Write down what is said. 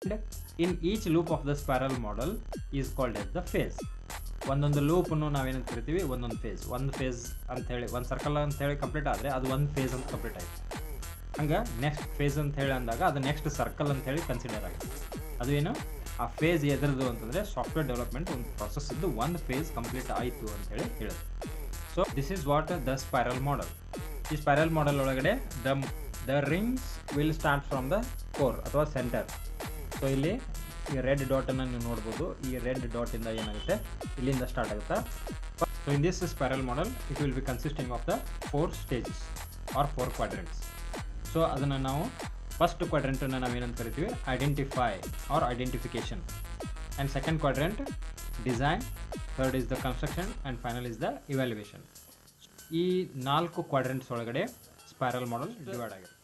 In each loop of the spiral model is called as the phase. ಒಂದೊಂದು ಲೂಪನ್ನು ನಾವೇನಂತ ಕರಿತೀವಿ, ಒಂದೊಂದು ಫೇಸ್. ಒಂದು ಫೇಸ್ ಅಂಥೇಳಿ ಒಂದು ಸರ್ಕಲ್ ಅಂಥೇಳಿ ಕಂಪ್ಲೀಟ್ ಆದರೆ ಅದು ಒಂದು ಫೇಸ್ ಅಂತ ಕಂಪ್ಲೀಟ್ ಆಯಿತು. ಹಂಗೆ ನೆಕ್ಸ್ಟ್ ಫೇಸ್ ಅಂತ ಹೇಳಿ ಅಂದಾಗ ಅದು ನೆಕ್ಸ್ಟ್ ಸರ್ಕಲ್ ಅಂತೇಳಿ ಕನ್ಸಿಡರ್ ಆಗಿದೆ. ಅದು ಏನು ಆ ಫೇಸ್ ಎದ್ರದ್ದು ಅಂತಂದರೆ ಸಾಫ್ಟ್ವೇರ್ ಡೆವಲಪ್ಮೆಂಟ್ ಒಂದು ಪ್ರಾಸೆಸ್ ಇದ್ದು ಒಂದು ಫೇಸ್ ಕಂಪ್ಲೀಟ್ ಆಯಿತು ಅಂತೇಳಿ ಹೇಳೋದು. So this is what the spiral model. ಈ ಸ್ಪೈರಲ್ ಮಾಡೆಲ್ ಒಳಗಡೆ the rings will start from the core ಅಥವಾ ಸೆಂಟರ್. ಸೊ ಇಲ್ಲಿ ಈ ರೆಡ್ ಡಾಟನ್ನು ನೀವು ನೋಡ್ಬೋದು. ಈ ರೆಡ್ ಡಾಟಿಂದ ಏನಾಗುತ್ತೆ, ಇಲ್ಲಿಂದ ಸ್ಟಾರ್ಟ್ ಆಗುತ್ತೆ. So in this spiral model it will be consisting of the 4 stages or 4 quadrants. So ಅದನ್ನು ನಾವು ಫಸ್ಟ್ ಕ್ವಾಡ್ರೆಂಟನ್ನು ನಾವೇನಂತ ಕರಿತೀವಿ, identify or identification. And second quadrant design, third is the construction and final is the evaluation. ಈ 4 ಕ್ವಾಡ್ರೆಂಟ್ಸ್ ಒಳಗಡೆ spiral model divide ಆಗಿದೆ.